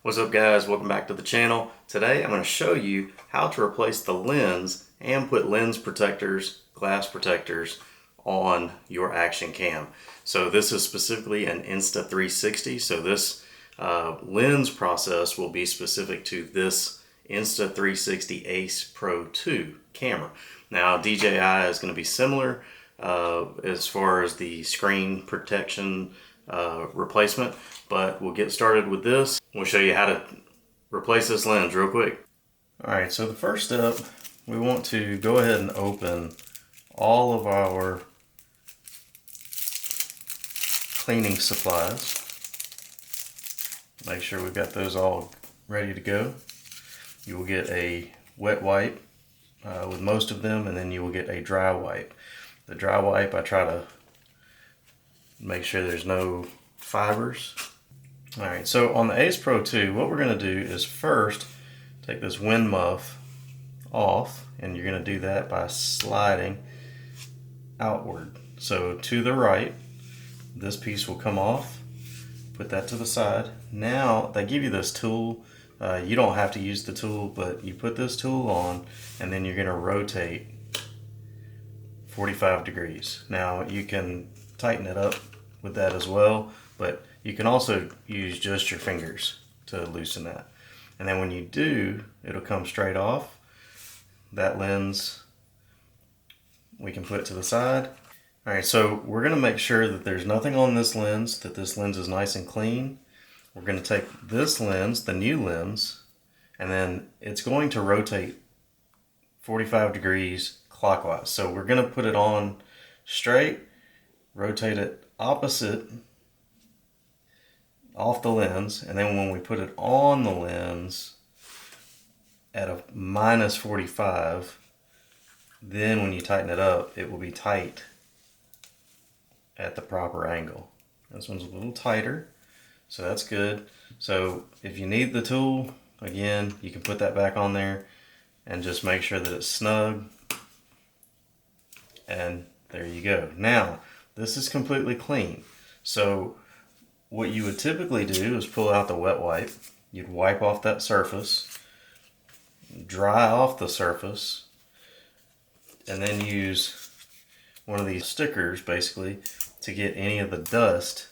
What's up guys, welcome back to the channel. Today I'm going to show you how to replace the lens and put lens protectors, glass protectors on your action cam. So this is specifically an Insta360, so this lens process will be specific to this Insta360 Ace Pro 2 camera. Now DJI is going to be similar as far as the screen protection replacement, but we'll get started with this. We'll show you how to replace this lens real quick. Alright, so the first step, we want to go ahead and open all of our cleaning supplies. Make sure we've got those all ready to go. You will get a wet wipe with most of them, and then you will get a dry wipe. The dry wipe, I try to make sure there's no fibers. Alright, so on the Ace Pro 2, what we're going to do is first take this wind muff off, and you're going to do that by sliding outward. So to the right, this piece will come off. Put that to the side. Now they give you this tool. You don't have to use the tool, but you put this tool on, and then you're going to rotate 45 degrees. Now you can tighten it up with that as well, but you can also use just your fingers to loosen that. And then when you do, it'll come straight off. That lens we can put to the side. Alright, so we're going to make sure that there's nothing on this lens, that this lens is nice and clean. We're going to take this lens, the new lens, and then it's going to rotate 45 degrees clockwise. So we're going to put it on straight, rotate it opposite off the lens, and then when we put it on the lens at a minus 45, then when you tighten it up, it will be tight at the proper angle. This one's a little tighter, so that's good. So if you need the tool, again, you can put that back on there and just make sure that it's snug, and there you go. Now this is completely clean. So what you would typically do is pull out the wet wipe. You'd wipe off that surface, dry off the surface, and then use one of these stickers basically to get any of the dust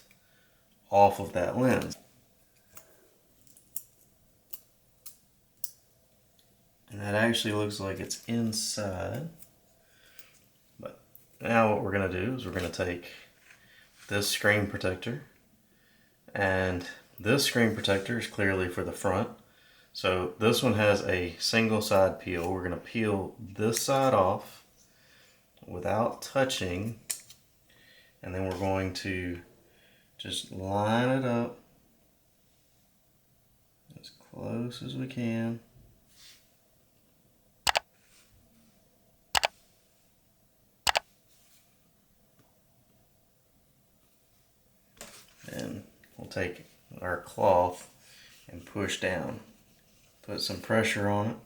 off of that lens. And that actually looks like it's inside. But now what we're going to do is we're going to take this screen protector, and this screen protector is clearly for the front. So this one has a single side peel. We're going to peel this side off without touching, and then we're going to just line it up as close as we can. And we'll take our cloth and push down. Put some pressure on it.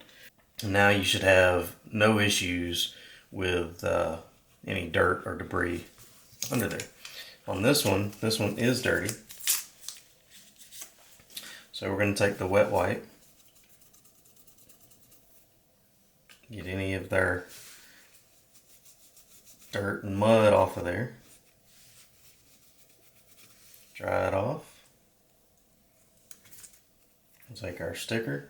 And now you should have no issues with any dirt or debris under there. On this one is dirty. So we're going to take the wet wipe. Get any of their dirt and mud off of there. Dry it off. We'll take our sticker.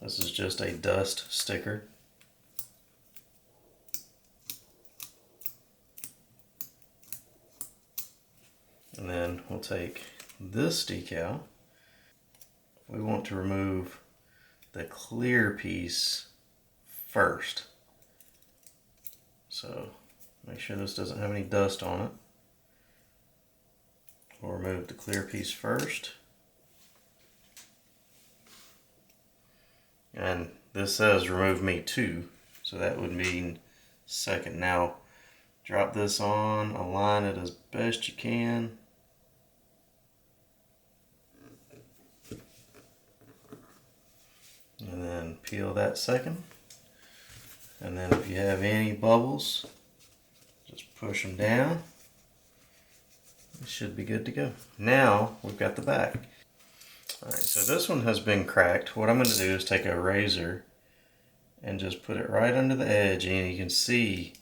This is just a dust sticker. And then we'll take this decal. We want to remove the clear piece first. So make sure this doesn't have any dust on it. We'll remove the clear piece first. And this says remove me too, so that would mean second. Now drop this on, align it as best you can. And then peel that second. And then if you have any bubbles, just push them down. It should be good to go. Now we've got the back. Alright, so this one has been cracked. What I'm going to do is take a razor and just put it right under the edge, and you can see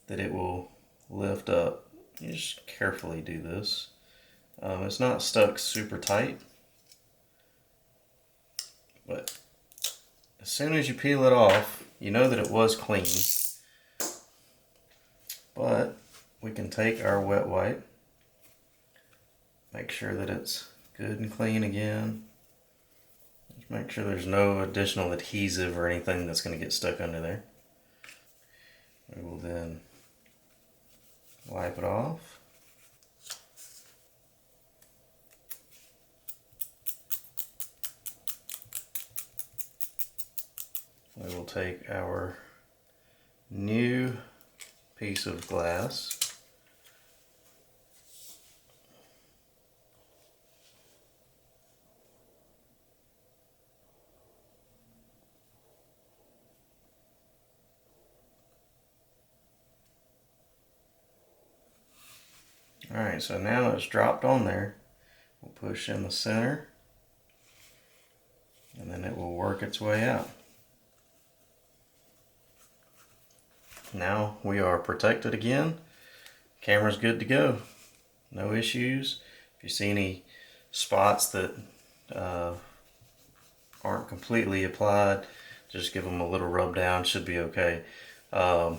that it will lift up. You just carefully do this. It's not stuck super tight, but as soon as you peel it off, you know that it was clean. But we can take our wet wipe, make sure that it's good and clean again. Just make sure there's no additional adhesive or anything that's going to get stuck under there. We will then wipe it off. We will take our new piece of glass, alright, so now it's dropped on there. We'll push in the center, and then it will work its way out. Now we are protected again. Camera's good to go. No issues. If you see any spots that aren't completely applied, just give them a little rub down. Should be okay. The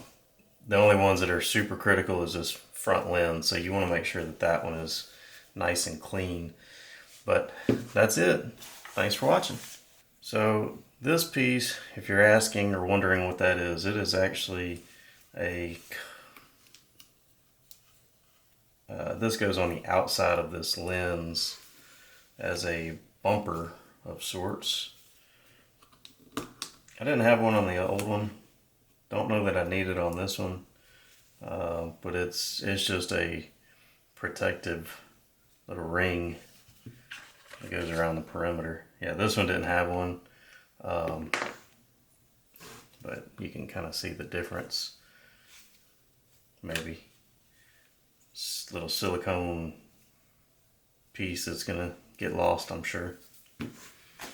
only ones that are super critical is this front lens, so you want to make sure that that one is nice and clean. But that's it. Thanks for watching. So this piece, if you're asking or wondering what that is, it is actually this goes on the outside of this lens as a bumper of sorts. I didn't have one on the old one. Don't know that I need it on this one, but it's just a protective little ring that goes around the perimeter. Yeah, this one didn't have one, but you can kind of see the difference. Maybe this little silicone piece that's gonna get lost, I'm sure.